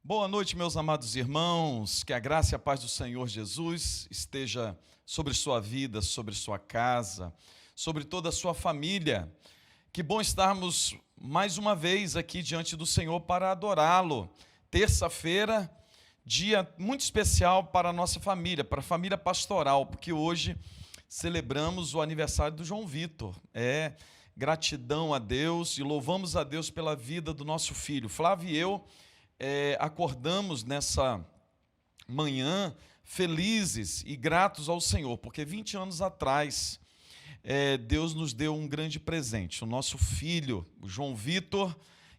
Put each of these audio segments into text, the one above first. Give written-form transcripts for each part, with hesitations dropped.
Boa noite, meus amados irmãos, que a graça e a paz do Senhor Jesus esteja sobre sua vida, sobre sua casa, sobre toda a sua família. Que bom estarmos mais uma vez aqui diante do Senhor para adorá-lo. Terça-feira, dia muito especial para a nossa família, para a família pastoral, porque hoje celebramos o aniversário do João Vitor. Gratidão a Deus e louvamos a Deus pela vida do nosso filho. Flávio e eu acordamos nessa manhã felizes e gratos ao Senhor, porque 20 anos atrás Deus nos deu um grande presente. O nosso filho, o João Vitor,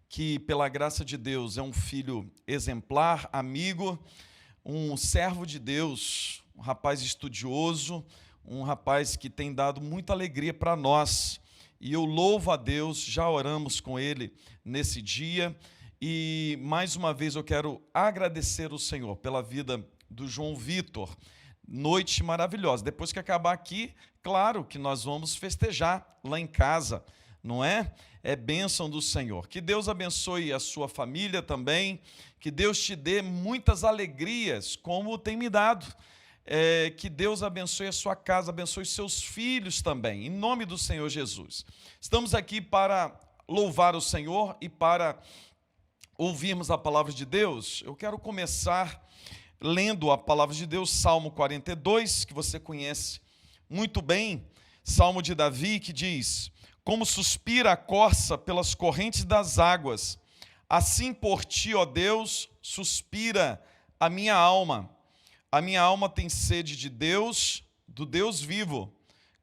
que pela graça de Deus é um filho exemplar, amigo, um servo de Deus, um rapaz estudioso, um rapaz que tem dado muita alegria para nós. E eu louvo a Deus, já oramos com ele nesse dia. E mais uma vez eu quero agradecer ao Senhor pela vida do João Vitor. Noite maravilhosa. Depois que acabar aqui, claro que nós vamos festejar lá em casa, não é? É bênção do Senhor. Que Deus abençoe a sua família também, que Deus te dê muitas alegrias, como tem me dado. Que Deus abençoe a sua casa, abençoe os seus filhos também, em nome do Senhor Jesus. Estamos aqui para louvar o Senhor e para ouvirmos a palavra de Deus. Eu quero começar lendo a palavra de Deus, Salmo 42, que você conhece muito bem, Salmo de Davi, que diz: como suspira a corça pelas correntes das águas, assim por ti, ó Deus, suspira a minha alma. A minha alma tem sede de Deus, do Deus vivo.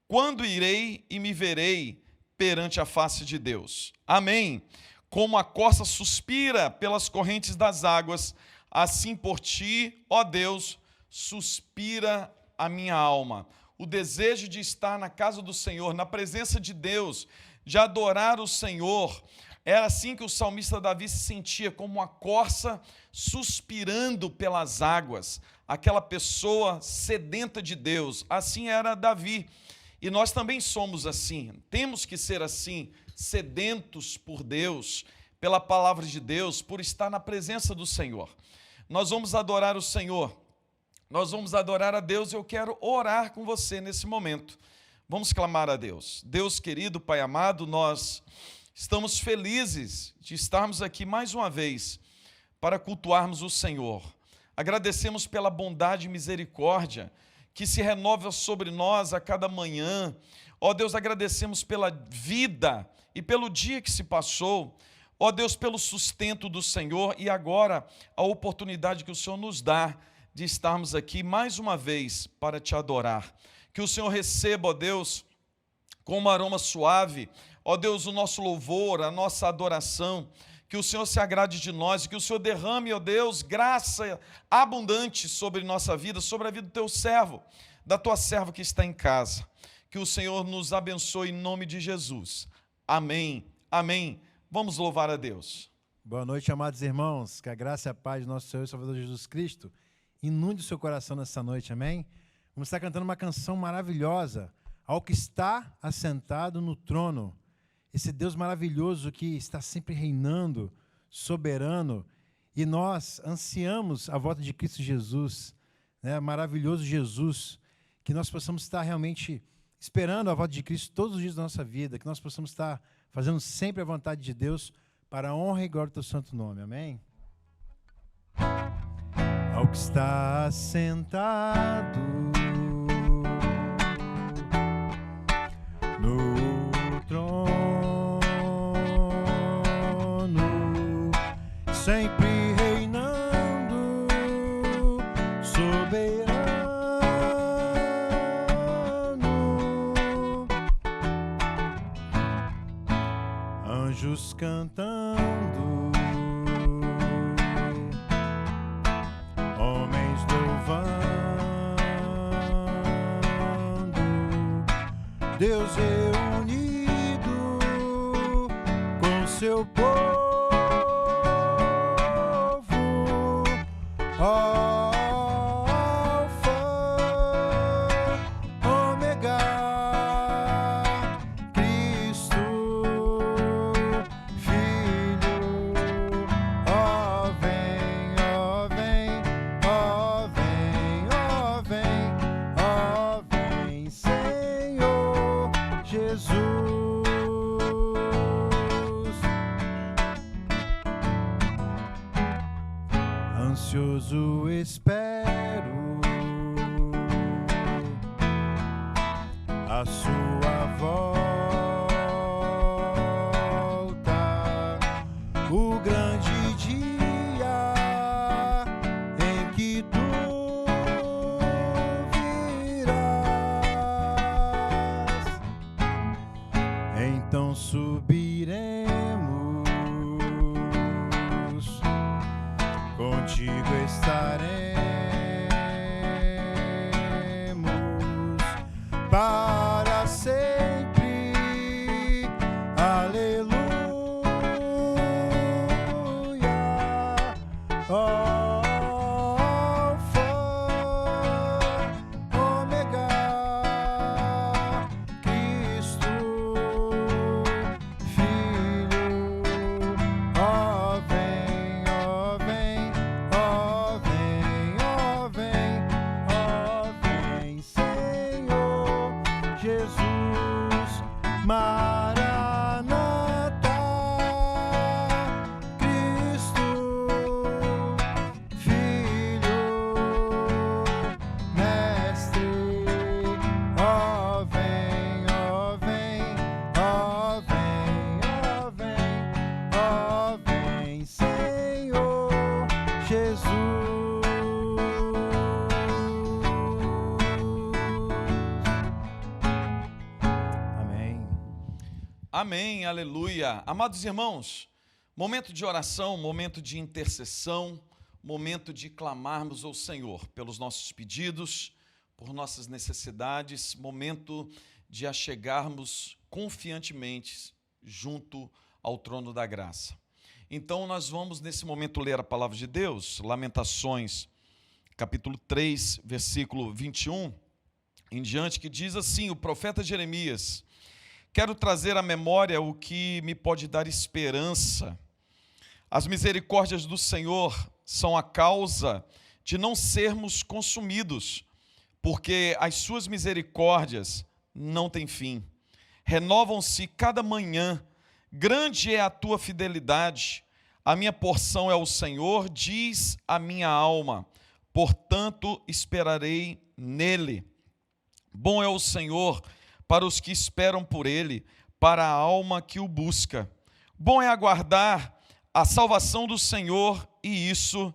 Quando irei e me verei perante a face de Deus? Amém. Como a corça suspira pelas correntes das águas, assim por ti, ó Deus, suspira a minha alma. O desejo de estar na casa do Senhor, na presença de Deus, de adorar o Senhor. Era assim que o salmista Davi se sentia, como uma corça suspirando pelas águas, aquela pessoa sedenta de Deus. Assim era Davi. E nós também somos assim, temos que ser assim, sedentos por Deus, pela palavra de Deus, por estar na presença do Senhor. Nós vamos adorar o Senhor, nós vamos adorar a Deus. Eu quero orar com você nesse momento. Vamos clamar a Deus. Deus querido, Pai amado, nós estamos felizes de estarmos aqui mais uma vez para cultuarmos o Senhor. Agradecemos pela bondade e misericórdia que se renova sobre nós a cada manhã. Ó Deus, agradecemos pela vida e pelo dia que se passou. Ó Deus, pelo sustento do Senhor e agora a oportunidade que o Senhor nos dá de estarmos aqui mais uma vez para te adorar. Que o Senhor receba, ó Deus, com um aroma suave, ó Deus, o nosso louvor, a nossa adoração. Que o Senhor se agrade de nós e que o Senhor derrame, ó Deus, graça abundante sobre nossa vida, sobre a vida do teu servo, da tua serva que está em casa. Que o Senhor nos abençoe em nome de Jesus. Amém. Amém. Vamos louvar a Deus. Boa noite, amados irmãos. Que a graça e a paz do nosso Senhor e Salvador Jesus Cristo inunde o seu coração nessa noite. Amém? Vamos estar cantando uma canção maravilhosa, ao que está assentado no trono. Esse Deus maravilhoso que está sempre reinando, soberano, e nós ansiamos a volta de Cristo Jesus, né? Maravilhoso Jesus, que nós possamos estar realmente esperando a volta de Cristo todos os dias da nossa vida, que nós possamos estar fazendo sempre a vontade de Deus para a honra e glória do teu santo nome. Amém? Ao que está assentado no trono, sempre reinando, soberano, anjos cantando, homens louvando, Deus reunido com seu povo. Cristo, Filho, ó vem, ó ansioso espero a sua volta, o grande dia em que tu virás. Então subiremos, contigo estaremos para sempre. Aleluia. Alfa, Ômega, Cristo, Filho. Ó vem, ó vem, ó vem, ó vem, ó vem, Senhor Jesus. Maranata, Cristo, Filho, Mestre. Ó vem, ó vem, ó vem, ó vem, ó vem, Senhor Jesus. Amém. Amém, aleluia. Amados irmãos, momento de oração, momento de intercessão, momento de clamarmos ao Senhor pelos nossos pedidos, por nossas necessidades, momento de achegarmos confiantemente junto ao trono da graça. Então nós vamos nesse momento ler a palavra de Deus, Lamentações, capítulo 3, versículo 21 em diante, que diz assim, o profeta Jeremias: quero trazer à memória o que me pode dar esperança. As misericórdias do Senhor são a causa de não sermos consumidos, porque as suas misericórdias não têm fim. Renovam-se cada manhã, grande é a tua fidelidade. A minha porção é o Senhor, diz a minha alma, portanto esperarei nele. Bom é o Senhor para os que esperam por ele, para a alma que o busca. Bom é aguardar a salvação do Senhor, e isso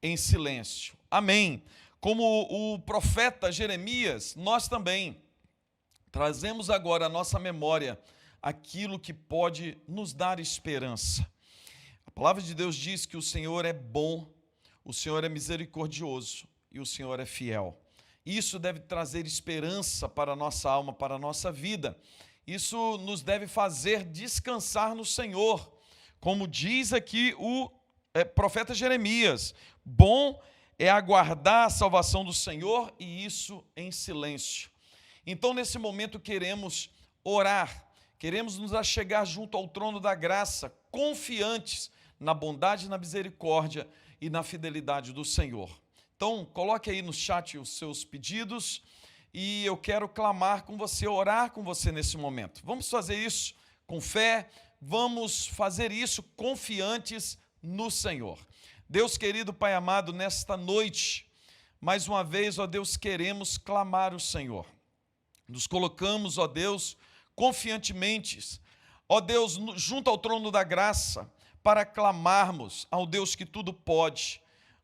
em silêncio. Amém. Como o profeta Jeremias, nós também trazemos agora à nossa memória aquilo que pode nos dar esperança. A palavra de Deus diz que o Senhor é bom, o Senhor é misericordioso e o Senhor é fiel. Isso deve trazer esperança para a nossa alma, para a nossa vida. Isso nos deve fazer descansar no Senhor. Como diz aqui o profeta Jeremias, bom é aguardar a salvação do Senhor, e isso em silêncio. Então, nesse momento, queremos orar, queremos nos achegar junto ao trono da graça, confiantes na bondade, na misericórdia e na fidelidade do Senhor. Então, coloque aí no chat os seus pedidos e eu quero clamar com você, orar com você nesse momento. Vamos fazer isso com fé, vamos fazer isso confiantes no Senhor. Deus querido, Pai amado, nesta noite, mais uma vez, ó Deus, queremos clamar o Senhor. Nos colocamos, ó Deus, confiantemente, ó Deus, junto ao trono da graça, para clamarmos ao Deus que tudo pode,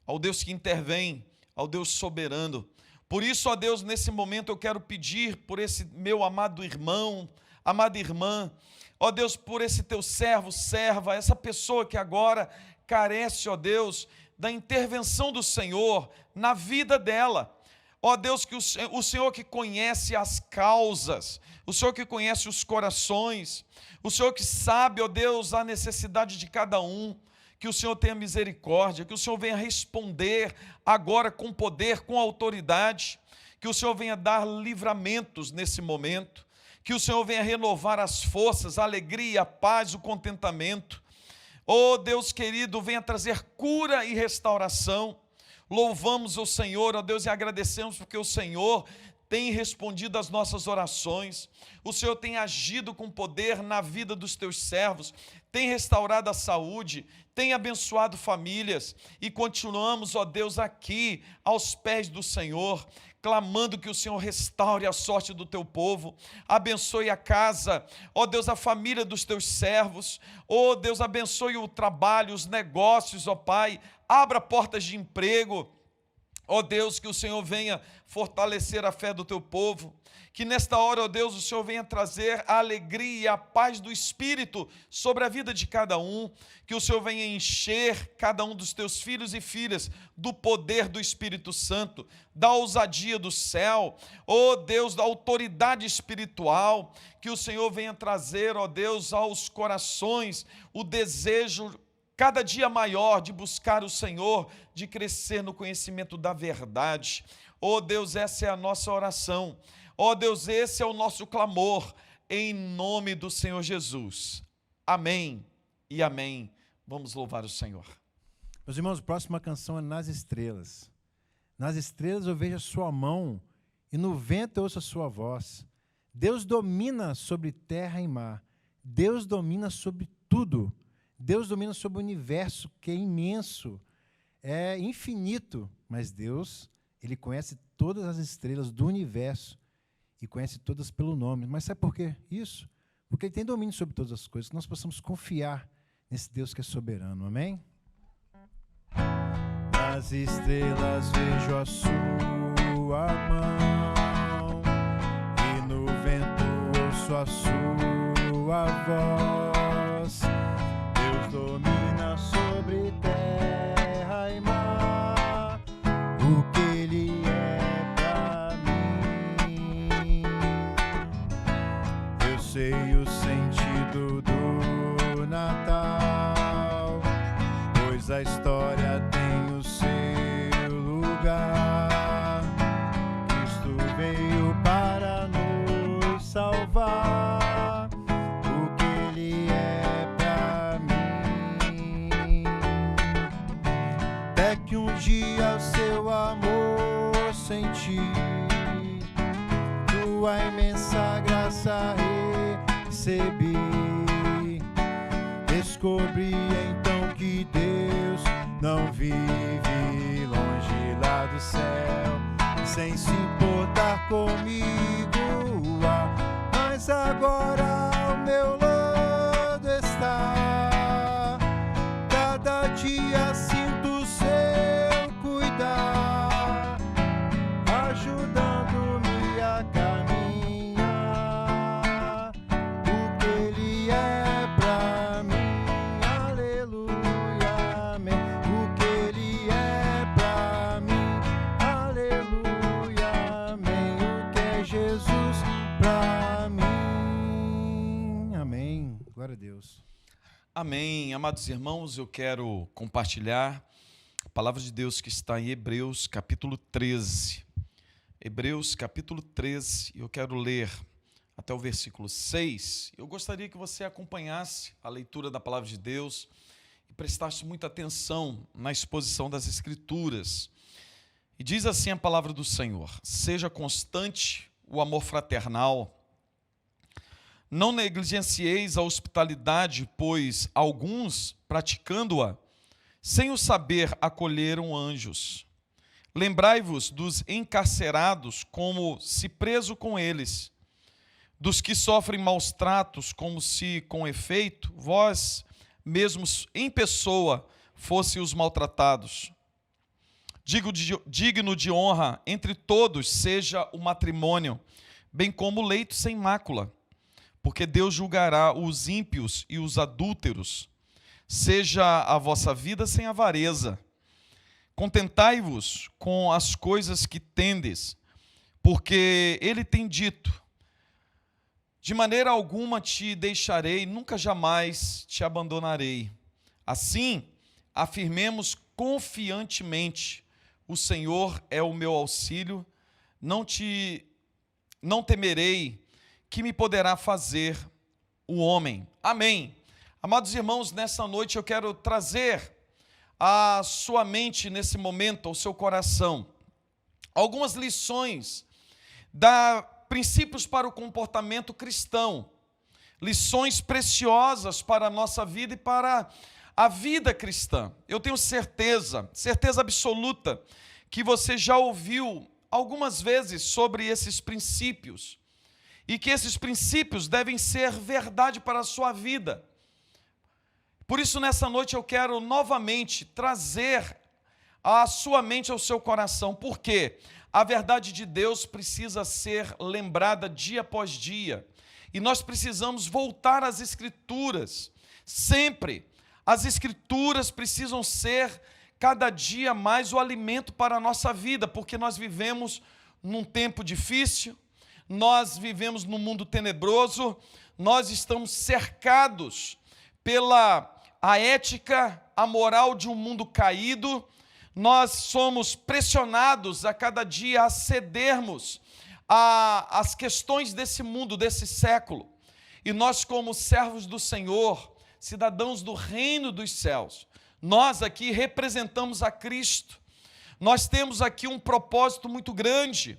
ao Deus que intervém, ao Deus soberano. Por isso, ó Deus, nesse momento eu quero pedir por esse meu amado irmão, amada irmã, ó Deus, por esse teu servo, serva, essa pessoa que agora carece, ó Deus, da intervenção do Senhor na vida dela. Ó Deus, que o Senhor que conhece as causas, o Senhor que conhece os corações, o Senhor que sabe, ó Deus, a necessidade de cada um, que o Senhor tenha misericórdia, que o Senhor venha responder agora com poder, com autoridade, que o Senhor venha dar livramentos nesse momento, que o Senhor venha renovar as forças, a alegria, a paz, o contentamento. Oh Deus querido, venha trazer cura e restauração. Louvamos o Senhor, ó Deus, e agradecemos porque o Senhor tem respondido às nossas orações, o Senhor tem agido com poder na vida dos teus servos, tem restaurado a saúde, tem abençoado famílias, e continuamos, ó Deus, aqui aos pés do Senhor, clamando que o Senhor restaure a sorte do teu povo, abençoe a casa, ó Deus, a família dos teus servos, ó Deus, abençoe o trabalho, os negócios, ó Pai, abra portas de emprego, ó Deus, que o Senhor venha fortalecer a fé do teu povo, que nesta hora, ó Deus, o Senhor venha trazer a alegria e a paz do Espírito sobre a vida de cada um, que o Senhor venha encher cada um dos teus filhos e filhas do poder do Espírito Santo, da ousadia do céu, ó Deus, da autoridade espiritual, que o Senhor venha trazer, ó Deus, aos corações o desejo cada dia maior de buscar o Senhor, de crescer no conhecimento da verdade. Oh Deus, essa é a nossa oração. Oh Deus, esse é o nosso clamor, em nome do Senhor Jesus. Amém e amém. Vamos louvar o Senhor. Meus irmãos, a próxima canção é Nas Estrelas. Nas estrelas eu vejo a sua mão, e no vento eu ouço a sua voz. Deus domina sobre terra e mar. Deus domina sobre tudo. Deus domina sobre o universo, que é imenso, é infinito, mas Deus, Ele conhece todas as estrelas do universo e conhece todas pelo nome. Mas sabe por quê? Isso, porque Ele tem domínio sobre todas as coisas, que nós possamos confiar nesse Deus que é soberano, amém? Nas estrelas vejo a sua mão, e no vento ouço a sua voz. Domina sobre terra e mar, o que Ele é pra mim. Eu sei o sentido do Natal, pois a história tem o seu lugar. Cristo veio para nos salvar, o que Ele é que um dia o seu amor senti, tua imensa graça recebi. Descobri então que Deus não vive longe lá do céu, sem se importar comigo, mas agora ao meu lado está. Cada dia sinto seu cuidar, ajudando-me a caminhar. O que Ele é pra mim, aleluia, amém. O que Ele é pra mim, aleluia, amém. O que é Jesus pra mim, amém. Glória a Deus. Amém. Amados irmãos, eu quero compartilhar a palavra de Deus que está em Hebreus capítulo 13. Hebreus capítulo 13, eu quero ler até o versículo 6. Eu gostaria que você acompanhasse a leitura da palavra de Deus e prestasse muita atenção na exposição das Escrituras. E diz assim a palavra do Senhor: seja constante o amor fraternal, não negligencieis a hospitalidade, pois alguns, praticando-a, sem o saber, acolheram anjos. Lembrai-vos dos encarcerados, como se preso com eles, dos que sofrem maus tratos, como se, com efeito, vós mesmos em pessoa fosse os maltratados. Digno de honra entre todos seja o matrimônio, bem como o leito sem mácula, porque Deus julgará os ímpios e os adúlteros. Seja a vossa vida sem avareza. Contentai-vos com as coisas que tendes, porque Ele tem dito: de maneira alguma te deixarei, nunca jamais te abandonarei. Assim, afirmemos confiantemente: o Senhor é o meu auxílio, não temerei, que me poderá fazer o homem. Amém. Amados irmãos, nessa noite eu quero trazer à sua mente, nesse momento, ao seu coração, algumas lições dá princípios para o comportamento cristão, lições preciosas para a nossa vida e para a vida cristã. Eu tenho certeza absoluta, que você já ouviu algumas vezes sobre esses princípios e que esses princípios devem ser verdade para a sua vida. Por isso, nessa noite, eu quero novamente trazer à sua mente, ao seu coração, porque a verdade de Deus precisa ser lembrada dia após dia. E nós precisamos voltar às Escrituras. Sempre. As Escrituras precisam ser, cada dia mais, o alimento para a nossa vida, porque nós vivemos num tempo difícil, nós vivemos num mundo tenebroso, nós estamos cercados pela a ética, a moral de um mundo caído, nós somos pressionados a cada dia a cedermos às questões desse mundo, desse século. E nós, como servos do Senhor, cidadãos do reino dos céus, nós aqui representamos a Cristo. Nós temos aqui um propósito muito grande.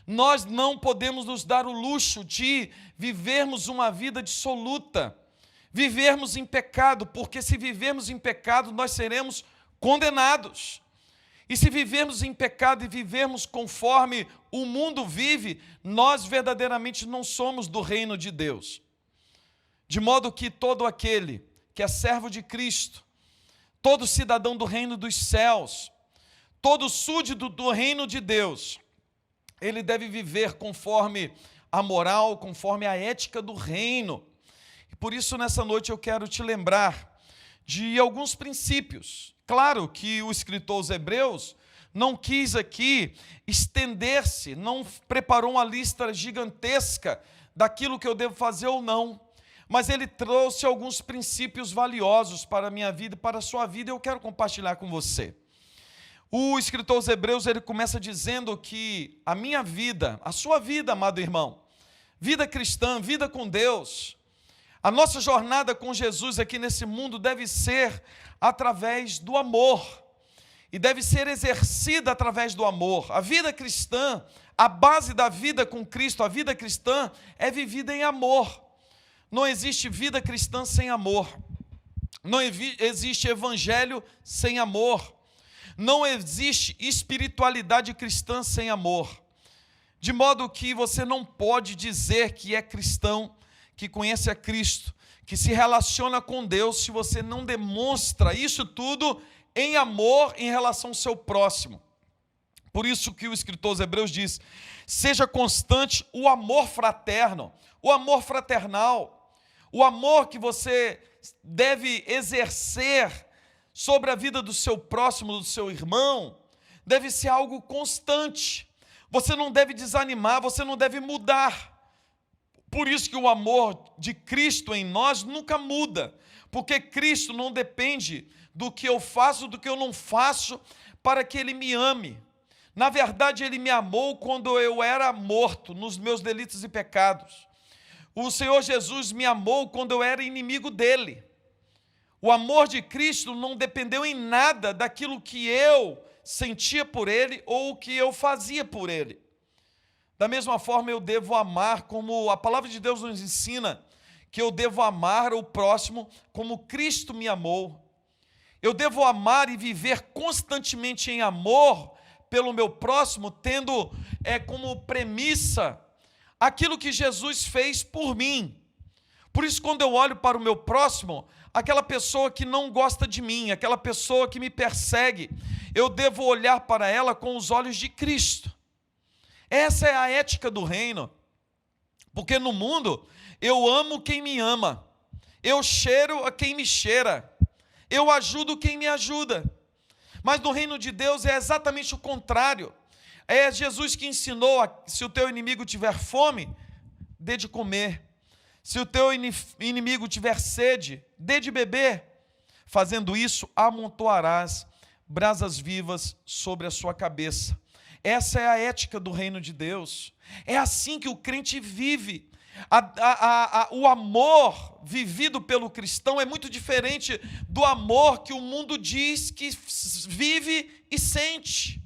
Nós não podemos nos dar o luxo de vivermos uma vida dissoluta, vivermos em pecado, porque se vivermos em pecado, nós seremos condenados. E se vivermos em pecado e vivermos conforme o mundo vive, nós verdadeiramente não somos do reino de Deus. De modo que todo aquele que é servo de Cristo, todo cidadão do reino dos céus, todo súdito do reino de Deus, ele deve viver conforme a moral, conforme a ética do reino. E por isso, nessa noite, eu quero te lembrar de alguns princípios. Claro que o escritor aos Hebreus não quis aqui estender-se, não preparou uma lista gigantesca daquilo que eu devo fazer ou não, mas ele trouxe alguns princípios valiosos para a minha vida e para a sua vida, e eu quero compartilhar com você. O escritor aos Hebreus, ele começa dizendo que a minha vida, a sua vida, amado irmão, vida cristã, vida com Deus, a nossa jornada com Jesus aqui nesse mundo deve ser através do amor, e deve ser exercida através do amor. A vida cristã, a base da vida com Cristo, a vida cristã é vivida em amor. Não existe vida cristã sem amor. Não existe evangelho sem amor. Não existe espiritualidade cristã sem amor. De modo que você não pode dizer que é cristão, que conhece a Cristo, que se relaciona com Deus, se você não demonstra isso tudo em amor em relação ao seu próximo. Por isso que o escritor aos Hebreus diz: seja constante o amor fraterno, o amor fraternal, o amor que você deve exercer sobre a vida do seu próximo, do seu irmão, deve ser algo constante. Você não deve desanimar, você não deve mudar. Por isso que o amor de Cristo em nós nunca muda, porque Cristo não depende do que eu faço, do que eu não faço, para que Ele me ame. Na verdade, Ele me amou quando eu era morto nos meus delitos e pecados. O Senhor Jesus me amou quando eu era inimigo dEle. O amor de Cristo não dependeu em nada daquilo que eu sentia por Ele ou o que eu fazia por Ele. Da mesma forma, eu devo amar, como a palavra de Deus nos ensina, que eu devo amar o próximo como Cristo me amou. Eu devo amar e viver constantemente em amor pelo meu próximo, tendo como premissa aquilo que Jesus fez por mim. Por isso, quando eu olho para o meu próximo, aquela pessoa que não gosta de mim, aquela pessoa que me persegue, eu devo olhar para ela com os olhos de Cristo. Essa é a ética do reino, porque no mundo eu amo quem me ama, eu cheiro a quem me cheira, eu ajudo quem me ajuda. Mas no reino de Deus é exatamente o contrário. É Jesus que ensinou: se o teu inimigo tiver fome, dê de comer. Se o teu inimigo tiver sede, dê de beber. Fazendo isso, amontoarás brasas vivas sobre a sua cabeça. Essa é a ética do reino de Deus. É assim que o crente vive. O amor vivido pelo cristão é muito diferente do amor que o mundo diz que vive e sente.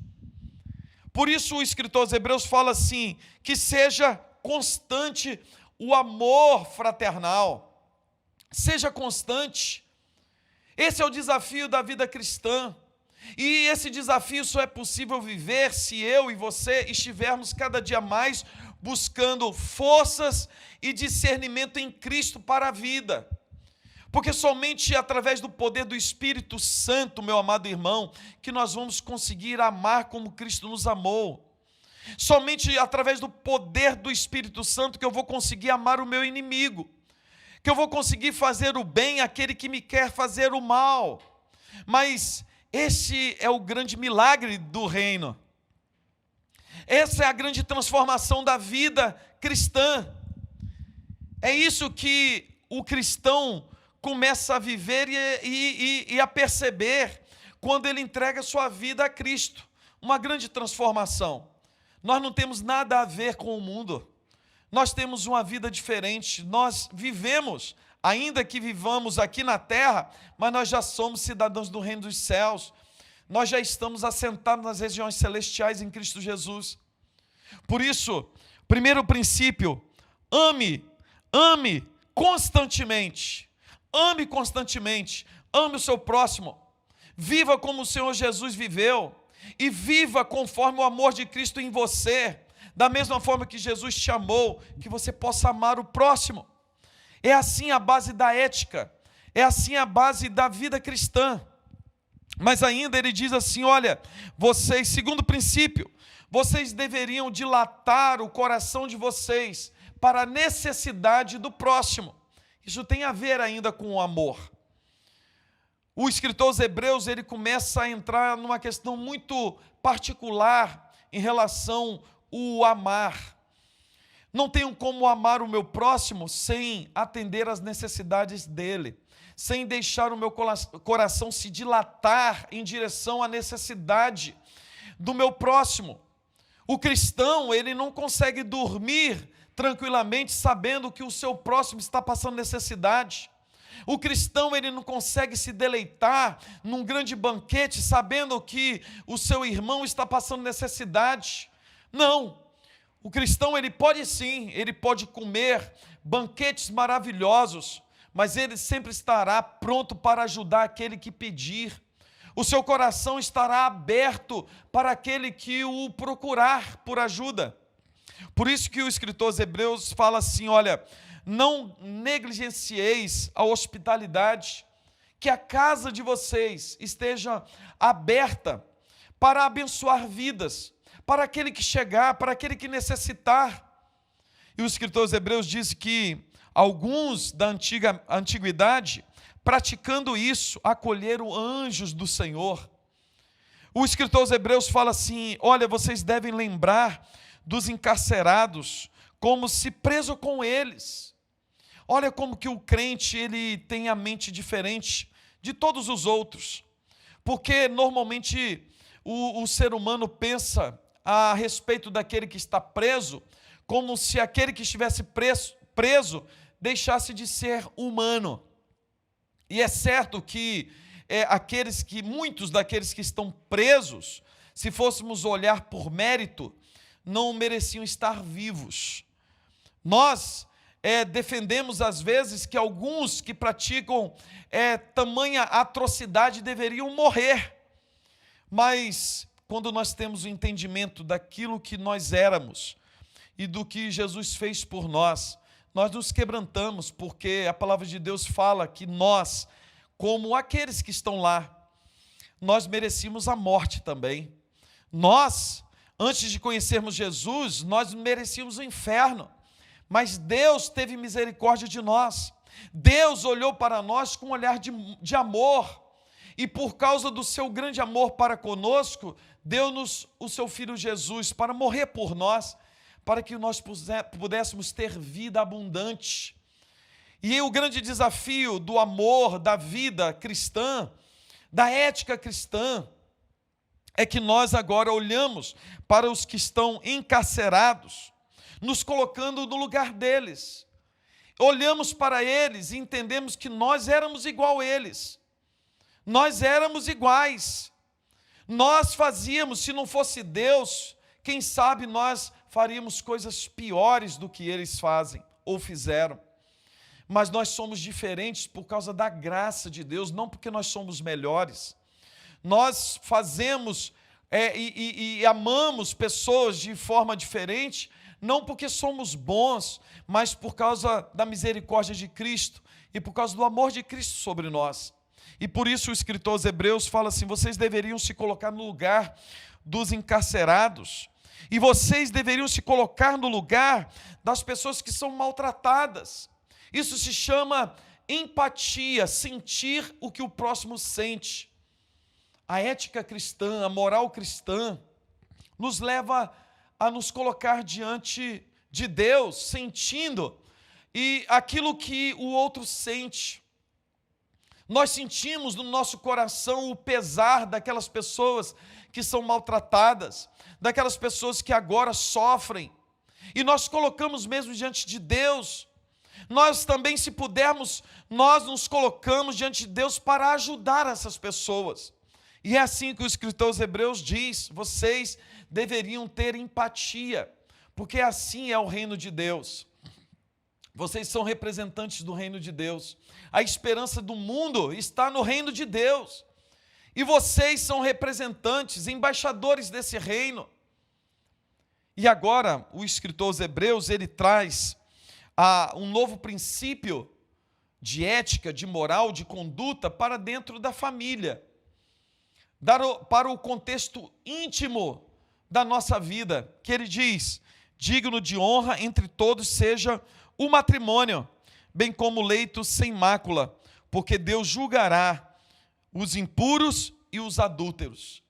Por isso o escritor aos Hebreus fala assim, que seja constante o amor fraternal. Seja constante. Esse é o desafio da vida cristã. E esse desafio só é possível viver se eu e você estivermos cada dia mais buscando forças e discernimento em Cristo para a vida. Porque somente através do poder do Espírito Santo, meu amado irmão, que nós vamos conseguir amar como Cristo nos amou. Somente através do poder do Espírito Santo que eu vou conseguir amar o meu inimigo. Que eu vou conseguir fazer o bem àquele que me quer fazer o mal. Mas esse é o grande milagre do reino. Essa é a grande transformação da vida cristã. É isso que o cristão começa a viver e a perceber quando ele entrega sua vida a Cristo. Uma grande transformação. Nós não temos nada a ver com o mundo. Nós temos uma vida diferente. Nós vivemos, ainda que vivamos aqui na terra, mas nós já somos cidadãos do reino dos céus. Nós já estamos assentados nas regiões celestiais em Cristo Jesus. Por isso, primeiro princípio, ame constantemente. Ame constantemente. Ame o seu próximo. Viva como o Senhor Jesus viveu. E viva conforme o amor de Cristo em você. Da mesma forma que Jesus te amou, que você possa amar o próximo. É assim a base da ética. É assim a base da vida cristã. Mas ainda ele diz assim, olha, vocês, segundo princípio, vocês deveriam dilatar o coração de vocês para a necessidade do próximo. Isso tem a ver ainda com o amor. O escritor aos Hebreus, ele começa a entrar numa questão muito particular em relação ao amar. Não tenho como amar o meu próximo sem atender às necessidades dele, sem deixar o meu coração se dilatar em direção à necessidade do meu próximo. O cristão, ele não consegue dormir tranquilamente sabendo que o seu próximo está passando necessidade. O cristão, ele não consegue se deleitar num grande banquete sabendo que o seu irmão está passando necessidade. Não. O cristão, ele pode sim, ele pode comer banquetes maravilhosos, mas ele sempre estará pronto para ajudar aquele que pedir. O seu coração estará aberto para aquele que o procurar por ajuda. Por isso que o escritor aos Hebreus fala assim, olha, não negligencieis a hospitalidade, que a casa de vocês esteja aberta para abençoar vidas, para aquele que chegar, para aquele que necessitar. E o escritor aos Hebreus diz que alguns da antiguidade, praticando isso, acolheram anjos do Senhor. O escritor aos Hebreus fala assim, olha, vocês devem lembrar dos encarcerados, como se preso com eles. Olha como que o crente, ele tem a mente diferente de todos os outros. Porque normalmente o ser humano pensa a respeito daquele que está preso, como se aquele que estivesse preso deixasse de ser humano. E é certo que muitos daqueles que estão presos, se fôssemos olhar por mérito, não mereciam estar vivos. Nós defendemos às vezes que alguns que praticam tamanha atrocidade deveriam morrer. Mas quando nós temos o entendimento daquilo que nós éramos e do que Jesus fez por nós nos quebrantamos, porque a palavra de Deus fala que nós, como aqueles que estão lá, nós merecíamos a morte também. Nós, antes de conhecermos Jesus, nós merecíamos o inferno. Mas Deus teve misericórdia de nós. Deus olhou para nós com um olhar de amor. E por causa do seu grande amor para conosco, deu-nos o seu Filho Jesus para morrer por nós, para que nós pudéssemos ter vida abundante. E o grande desafio do amor, da vida cristã, da ética cristã, é que nós agora olhamos para os que estão encarcerados, nos colocando no lugar deles. Olhamos para eles e entendemos que nós éramos igual a eles. Nós éramos iguais. Nós fazíamos, se não fosse Deus quem sabe nós faríamos coisas piores do que eles fazem ou fizeram. Mas nós somos diferentes por causa da graça de Deus, não porque nós somos melhores. Nós fazemos e amamos pessoas de forma diferente, não porque somos bons, mas por causa da misericórdia de Cristo e por causa do amor de Cristo sobre nós. E por isso o escritor aos Hebreus fala assim: vocês deveriam se colocar no lugar dos encarcerados, e vocês deveriam se colocar no lugar das pessoas que são maltratadas. Isso se chama empatia, sentir o que o próximo sente. A ética cristã, a moral cristã, nos leva a nos colocar diante de Deus, sentindo aquilo que o outro sente. Nós sentimos no nosso coração o pesar daquelas pessoas que são maltratadas, daquelas pessoas que agora sofrem, e nós colocamos mesmo diante de Deus. Nós também, se pudermos, nós nos colocamos diante de Deus para ajudar essas pessoas. E é assim que o escritor aos Hebreus diz: vocês deveriam ter empatia, porque assim é o reino de Deus. Vocês são representantes do reino de Deus. A esperança do mundo está no reino de Deus. E vocês são representantes, embaixadores desse reino. E agora, o escritor aos Hebreus, ele traz um novo princípio de ética, de moral, de conduta para dentro da família, para o contexto íntimo da nossa vida, que ele diz: digno de honra entre todos seja o matrimônio, bem como o leito sem mácula, porque Deus julgará os impuros e os adúlteros.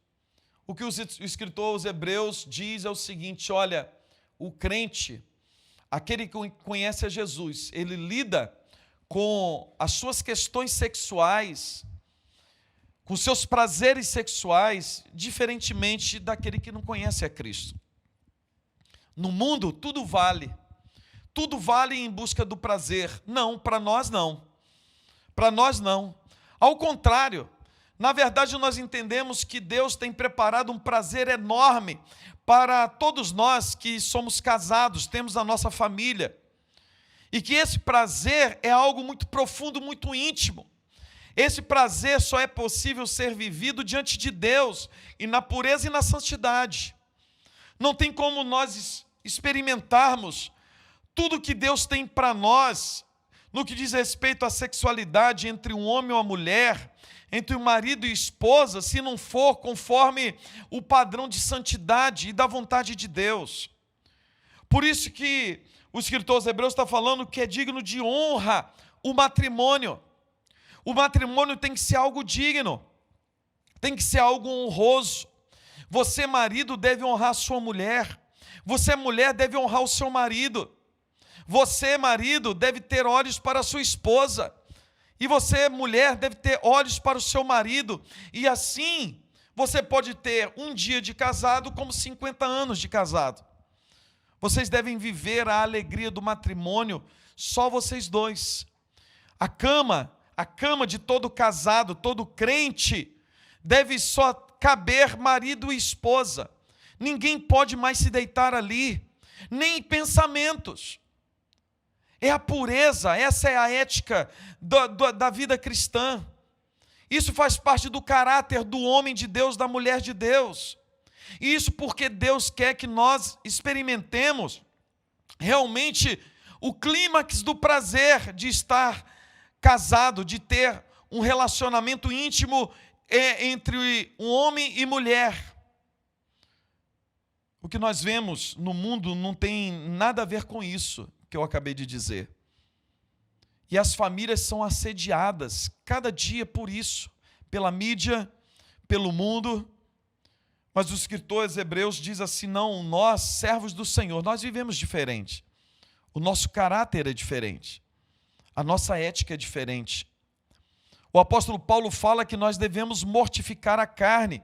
O que o escritor aos Hebreus diz é o seguinte: olha, o crente, aquele que conhece a Jesus, ele lida com as suas questões sexuais, com seus prazeres sexuais, diferentemente daquele que não conhece a Cristo. No mundo, tudo vale em busca do prazer. Não, para nós não. Para nós não. Ao contrário, na verdade nós entendemos que Deus tem preparado um prazer enorme para todos nós que somos casados, temos a nossa família, e que esse prazer é algo muito profundo, muito íntimo. Esse prazer só é possível ser vivido diante de Deus, e na pureza e na santidade. Não tem como nós experimentarmos tudo que Deus tem para nós, no que diz respeito à sexualidade entre um homem e uma mulher, entre um marido e esposa, se não for conforme o padrão de santidade e da vontade de Deus. Por isso que o escritor aos Hebreus está falando que é digno de honra o matrimônio. O matrimônio tem que ser algo digno, tem que ser algo honroso. Você, marido, deve honrar a sua mulher. Você, mulher, deve honrar o seu marido. Você, marido, deve ter olhos para a sua esposa. E você, mulher, deve ter olhos para o seu marido. E assim, você pode ter um dia de casado como 50 anos de casado. Vocês devem viver a alegria do matrimônio, só vocês dois. A cama de todo casado, todo crente, deve só caber marido e esposa. Ninguém pode mais se deitar ali, nem pensamentos. É a pureza, essa é a ética da vida cristã. Isso faz parte do caráter do homem de Deus, da mulher de Deus. E isso porque Deus quer que nós experimentemos realmente o clímax do prazer de estar casado, de ter um relacionamento íntimo entre um homem e mulher. O que nós vemos no mundo não tem nada a ver com isso que eu acabei de dizer. E as famílias são assediadas cada dia por isso, pela mídia, pelo mundo. Mas o escritor aos Hebreus diz assim: não, nós, servos do Senhor, nós vivemos diferente. O nosso caráter é diferente. A nossa ética é diferente. O apóstolo Paulo fala que nós devemos mortificar a carne.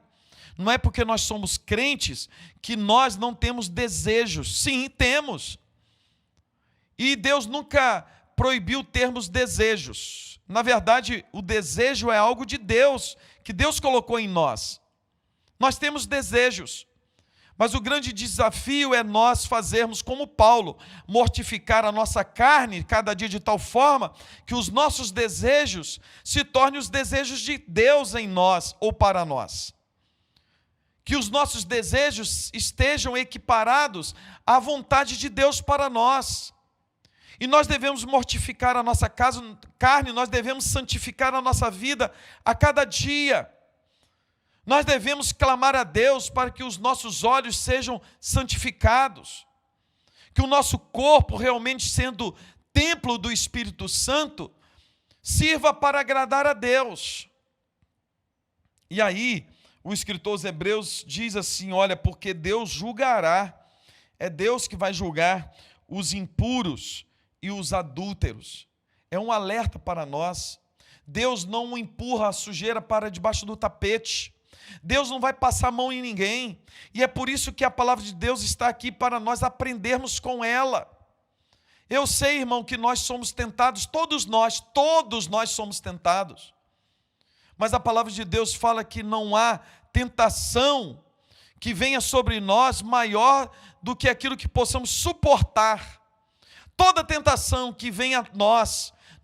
Não é porque nós somos crentes que nós não temos desejos. Sim, temos. E Deus nunca proibiu termos desejos. Na verdade, o desejo é algo de Deus, que Deus colocou em nós. Nós temos desejos, Mas o grande desafio é nós fazermos como Paulo, mortificar a nossa carne cada dia de tal forma que os nossos desejos se tornem os desejos de Deus em nós ou para nós. Que os nossos desejos estejam equiparados à vontade de Deus para nós. E nós devemos mortificar a nossa carne, nós devemos santificar a nossa vida a cada dia. Nós devemos clamar a Deus para que os nossos olhos sejam santificados, que o nosso corpo, realmente sendo templo do Espírito Santo, sirva para agradar a Deus. E aí, o escritor aos Hebreus diz assim, olha, porque Deus julgará, é Deus que vai julgar os impuros e os adúlteros. É um alerta para nós. Deus não empurra a sujeira para debaixo do tapete. Deus não vai passar a mão em ninguém, e é por isso que a palavra de Deus está aqui para nós aprendermos com ela. Eu sei, irmão, que nós somos tentados, todos nós somos tentados, mas a palavra de Deus fala que não há tentação que venha sobre nós maior do que aquilo que possamos suportar. Toda tentação que venha a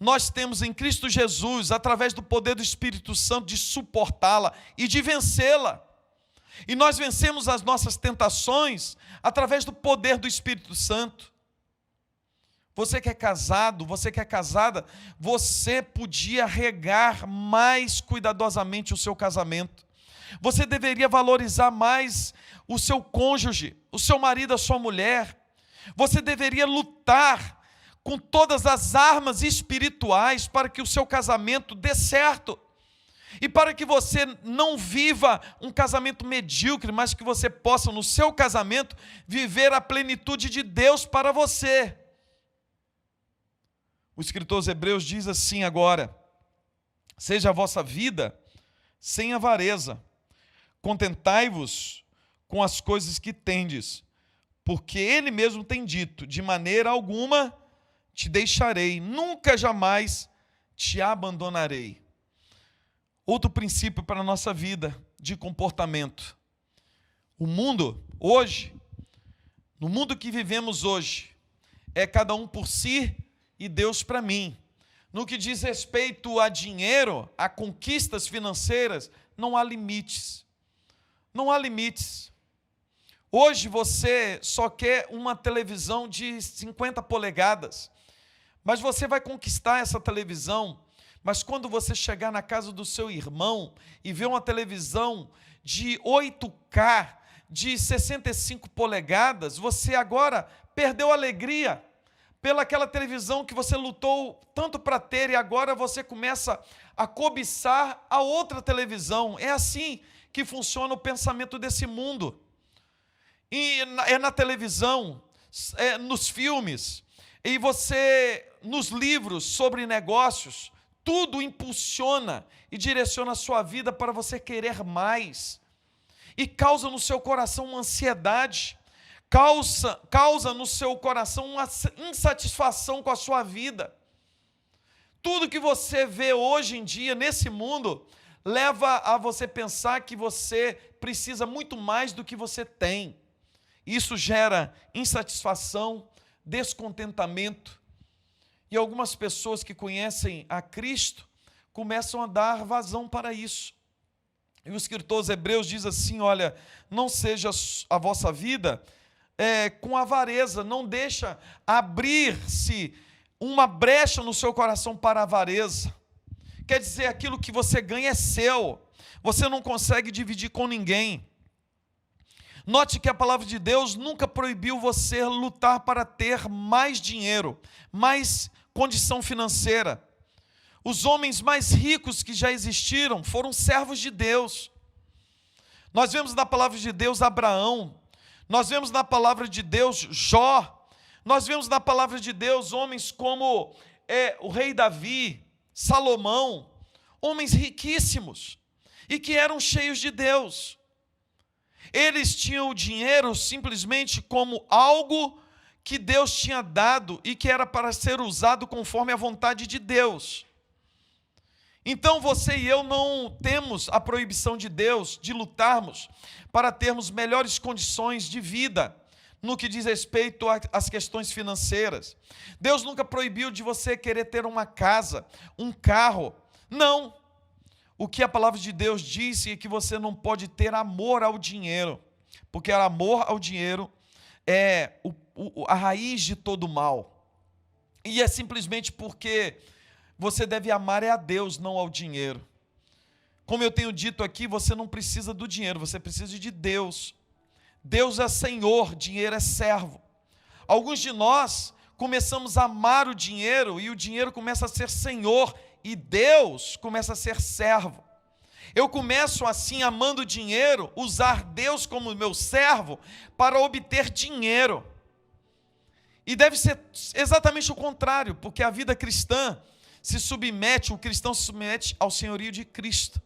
nós temos em Cristo Jesus, através do poder do Espírito Santo, de suportá-la e de vencê-la. E nós vencemos as nossas tentações através do poder do Espírito Santo. Você que é casado, você que é casada, você podia regar mais cuidadosamente o seu casamento. Você deveria valorizar mais o seu cônjuge, o seu marido, a sua mulher. Você deveria lutar com todas as armas espirituais para que o seu casamento dê certo. E para que você não viva um casamento medíocre, mas que você possa, no seu casamento, viver a plenitude de Deus para você. O escritor aos Hebreus diz assim agora, seja a vossa vida sem avareza, contentai-vos com as coisas que tendes, porque Ele mesmo tem dito, de maneira alguma te deixarei, nunca jamais te abandonarei. Outro princípio para a nossa vida de comportamento. O mundo hoje, no mundo que vivemos hoje, é cada um por si e Deus para mim. No que diz respeito a dinheiro, a conquistas financeiras, não há limites. Não há limites. Hoje você só quer uma televisão de 50 polegadas. Mas você vai conquistar essa televisão, mas quando você chegar na casa do seu irmão e ver uma televisão de 8K, de 65 polegadas, você agora perdeu a alegria pelaquela televisão que você lutou tanto para ter e agora você começa a cobiçar a outra televisão. É assim que funciona o pensamento desse mundo. E é na televisão, nos filmes, e você, nos livros sobre negócios, tudo impulsiona e direciona a sua vida para você querer mais. E causa no seu coração uma ansiedade, causa no seu coração uma insatisfação com a sua vida. Tudo que você vê hoje em dia nesse mundo leva a você pensar que você precisa muito mais do que você tem. Isso gera insatisfação, descontentamento. E algumas pessoas que conhecem a Cristo começam a dar vazão para isso. E o escritor aos Hebreus diz assim, olha, não seja a vossa vida com avareza, não deixa abrir-se uma brecha no seu coração para a avareza. Quer dizer, aquilo que você ganha é seu, você não consegue dividir com ninguém. Note que a palavra de Deus nunca proibiu você lutar para ter mais dinheiro, mais condição financeira. Os homens mais ricos que já existiram foram servos de Deus. Nós vemos na palavra de Deus Abraão, nós vemos na palavra de Deus Jó, nós vemos na palavra de Deus homens como o rei Davi, Salomão, homens riquíssimos e que eram cheios de Deus. Eles tinham o dinheiro simplesmente como algo que Deus tinha dado e que era para ser usado conforme a vontade de Deus. Então você e eu não temos a proibição de Deus de lutarmos para termos melhores condições de vida no que diz respeito às questões financeiras. Deus nunca proibiu de você querer ter uma casa, um carro. Não. O que a palavra de Deus disse é que você não pode ter amor ao dinheiro, porque amor ao dinheiro é a raiz de todo mal. E é simplesmente porque você deve amar a Deus, não ao dinheiro. Como eu tenho dito aqui, você não precisa do dinheiro, você precisa de Deus. Deus é Senhor, dinheiro é servo. Alguns de nós começamos a amar o dinheiro e o dinheiro começa a ser Senhor e Deus começa a ser servo. Eu começo assim, amando o dinheiro, usar Deus como meu servo para obter dinheiro. E deve ser exatamente o contrário, porque a vida cristã o cristão se submete ao senhorio de Cristo.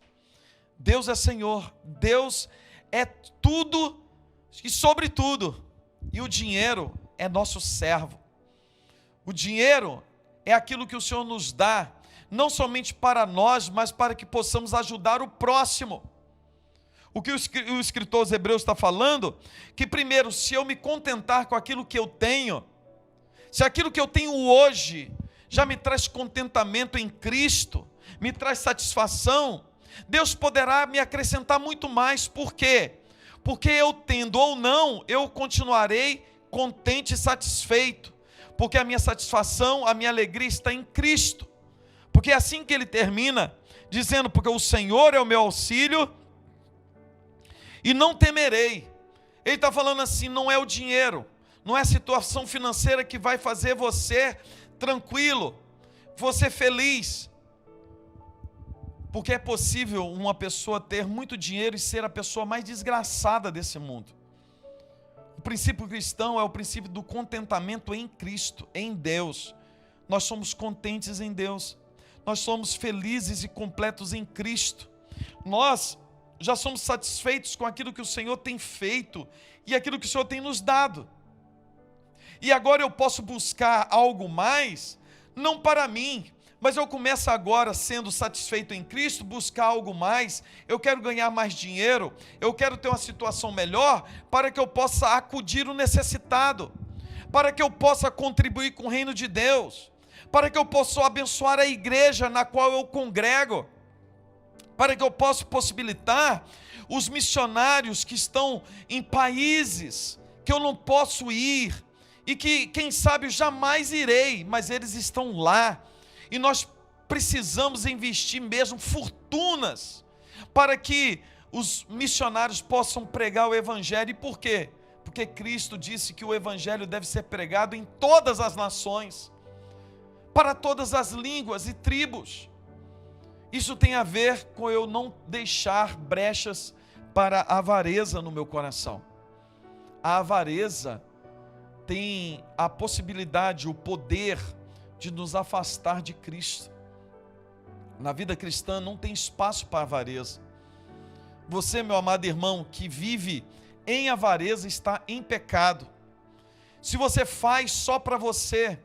Deus é Senhor, Deus é tudo e sobre tudo. E o dinheiro é nosso servo. O dinheiro é aquilo que o Senhor nos dá, não somente para nós, mas para que possamos ajudar o próximo. O que o escritor aos Hebreus está falando, que primeiro, se eu me contentar com aquilo que eu tenho, se aquilo que eu tenho hoje já me traz contentamento em Cristo, me traz satisfação, Deus poderá me acrescentar muito mais. Por quê? Porque eu tendo ou não, eu continuarei contente e satisfeito, porque a minha satisfação, a minha alegria está em Cristo. Porque é assim que ele termina, dizendo, porque o Senhor é o meu auxílio e não temerei. Ele está falando assim, não é o dinheiro, não é a situação financeira que vai fazer você tranquilo, você feliz. Porque é possível uma pessoa ter muito dinheiro e ser a pessoa mais desgraçada desse mundo. O princípio cristão é o princípio do contentamento em Cristo, em Deus. Nós somos contentes em Deus. Nós somos felizes e completos em Cristo. Nós já somos satisfeitos com aquilo que o Senhor tem feito e aquilo que o Senhor tem nos dado. E agora eu posso buscar algo mais, não para mim, mas eu começo agora, sendo satisfeito em Cristo, buscar algo mais. Eu quero ganhar mais dinheiro, eu quero ter uma situação melhor, para que eu possa acudir o necessitado, para que eu possa contribuir com o reino de Deus, para que eu possa abençoar a igreja na qual eu congrego, para que eu possa possibilitar os missionários que estão em países que eu não posso ir, e que, quem sabe, eu jamais irei, mas eles estão lá, e nós precisamos investir mesmo fortunas, para que os missionários possam pregar o Evangelho. E por quê? Porque Cristo disse que o Evangelho deve ser pregado em todas as nações, para todas as línguas e tribos. Isso tem a ver com eu não deixar brechas para a avareza no meu coração. A avareza tem a possibilidade, o poder de nos afastar de Cristo. Na vida cristã não tem espaço para avareza. Você, meu amado irmão, que vive em avareza, está em pecado. Se você faz só para você,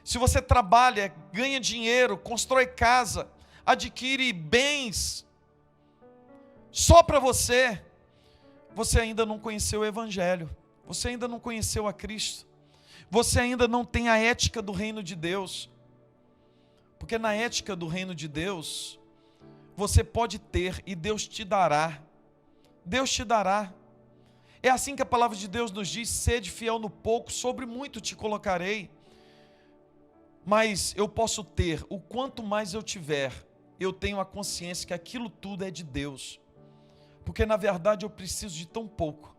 se você trabalha, ganha dinheiro, constrói casa, adquire bens só para você, você ainda não conheceu o Evangelho. Você ainda não conheceu a Cristo. Você ainda não tem a ética do reino de Deus. Porque na ética do reino de Deus, você pode ter e Deus te dará. Deus te dará. É assim que a palavra de Deus nos diz: sede fiel no pouco, sobre muito te colocarei. Mas eu posso ter, o quanto mais eu tiver, eu tenho a consciência que aquilo tudo é de Deus. Porque na verdade eu preciso de tão pouco.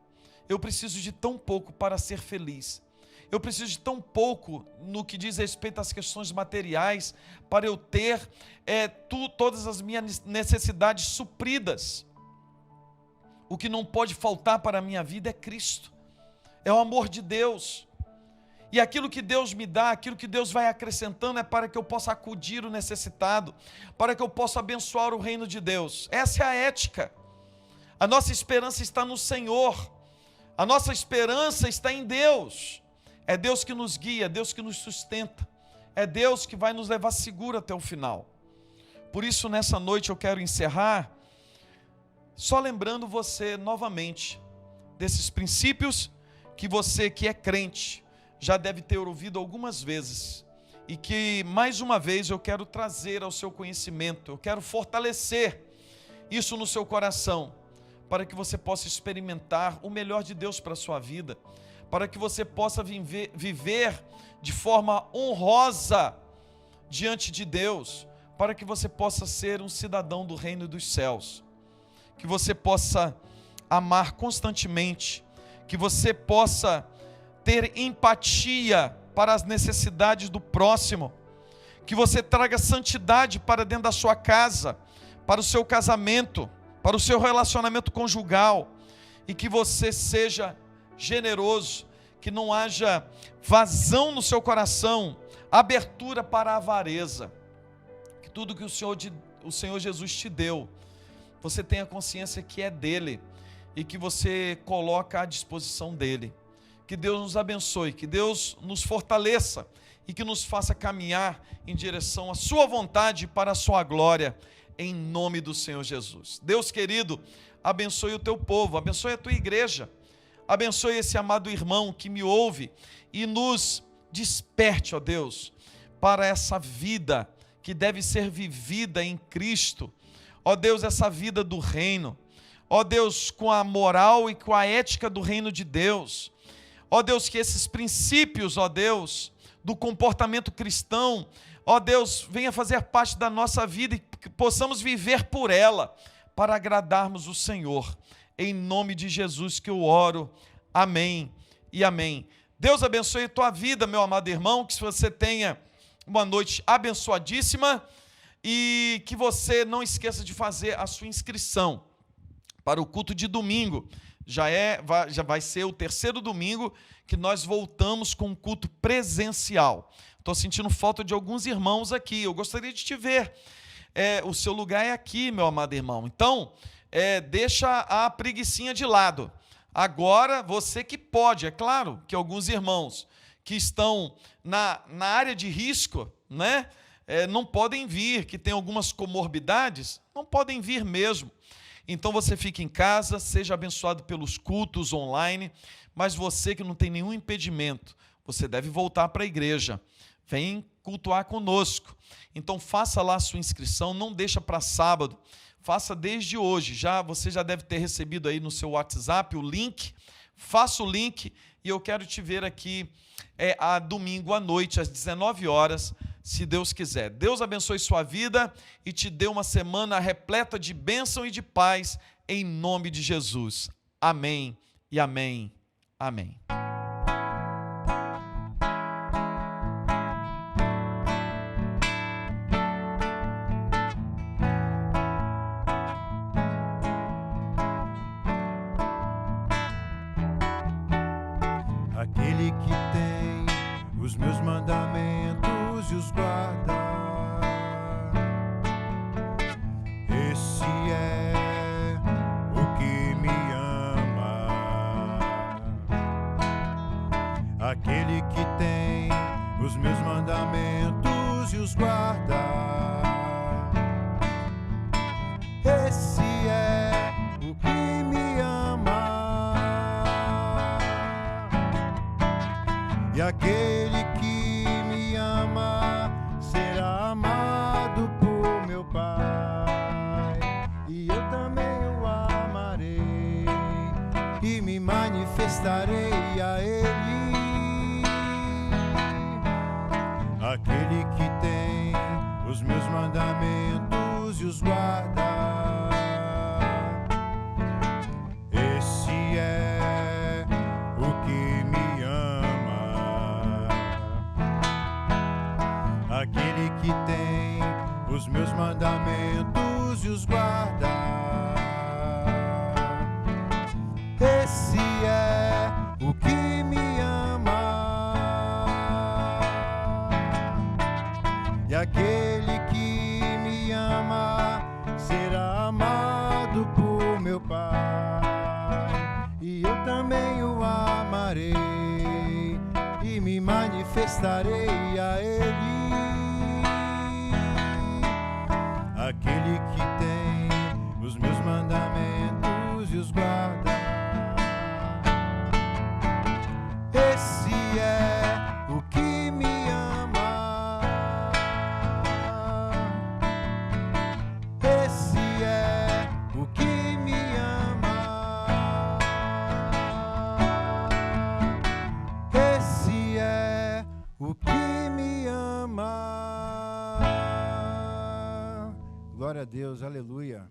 Eu preciso de tão pouco para ser feliz. Eu preciso de tão pouco no que diz respeito às questões materiais para eu ter todas as minhas necessidades supridas. O que não pode faltar para a minha vida é Cristo. É o amor de Deus. E aquilo que Deus me dá, aquilo que Deus vai acrescentando é para que eu possa acudir o necessitado, para que eu possa abençoar o reino de Deus. Essa é a ética. A nossa esperança está no Senhor. A nossa esperança está em Deus. É Deus que nos guia, é Deus que nos sustenta. É Deus que vai nos levar seguro até o final. Por isso, nessa noite eu quero encerrar só lembrando você novamente desses princípios que você que é crente já deve ter ouvido algumas vezes e que mais uma vez eu quero trazer ao seu conhecimento, eu quero fortalecer isso no seu coração, para que você possa experimentar o melhor de Deus para a sua vida, para que você possa viver de forma honrosa diante de Deus, para que você possa ser um cidadão do reino dos céus, que você possa amar constantemente, que você possa ter empatia para as necessidades do próximo, que você traga santidade para dentro da sua casa, para o seu casamento, para o seu relacionamento conjugal, e que você seja generoso, que não haja vazão no seu coração, abertura para a avareza, que tudo que o Senhor Jesus te deu, você tenha consciência que é dele, e que você coloca à disposição dele. Que Deus nos abençoe, que Deus nos fortaleça, e que nos faça caminhar em direção à sua vontade e para a sua glória, em nome do Senhor Jesus. Deus querido, abençoe o teu povo, abençoe a tua igreja, abençoe esse amado irmão que me ouve e nos desperte, ó Deus, para essa vida que deve ser vivida em Cristo, ó Deus, essa vida do reino, ó Deus, com a moral e com a ética do reino de Deus, ó Deus, que esses princípios, ó Deus, do comportamento cristão, ó Deus, venha fazer parte da nossa vida e que possamos viver por ela, para agradarmos o Senhor. Em nome de Jesus que eu oro. Amém e amém. Deus abençoe a tua vida, meu amado irmão, que você tenha uma noite abençoadíssima e que você não esqueça de fazer a sua inscrição para o culto de domingo. Já vai ser o terceiro domingo que nós voltamos com um culto presencial. Estou sentindo falta de alguns irmãos aqui, eu gostaria de te ver. O seu lugar é aqui, meu amado irmão. Então, deixa a preguicinha de lado. Agora, você que pode, é claro que alguns irmãos que estão na área de risco, né, não podem vir, que tem algumas comorbidades, não podem vir mesmo. Então você fica em casa, seja abençoado pelos cultos online, mas você que não tem nenhum impedimento, você deve voltar para a igreja, vem cultuar conosco. Então faça lá a sua inscrição, não deixa para sábado, faça desde hoje, você já deve ter recebido aí no seu WhatsApp o link, faça o link e eu quero te ver aqui a domingo à noite, às 19 horas, se Deus quiser. Deus abençoe sua vida e te dê uma semana repleta de bênção e de paz, em nome de Jesus. Amém e amém. Amém. Aquele que tem os meus mandamentos e os guarda, esse é o que me ama. Aquele que tem os meus mandamentos e os guarda, esse é o que me ama. E aquele que me ama será amado por meu Pai, e eu também o amarei e me manifestarei a Ele. Aquele que tem os meus mandamentos e os guarda, esse é o que me ama. Aquele que tem os meus mandamentos e os guarda, esse é o que me ama. E aquele que me ama será amado por meu Pai, e eu também o amarei e me manifestarei a Ele. aquele que tem os meus mandamentos e os guarda. Esse é o que me ama. Esse é o que me ama. Esse é o que me ama. Glória a Deus, aleluia.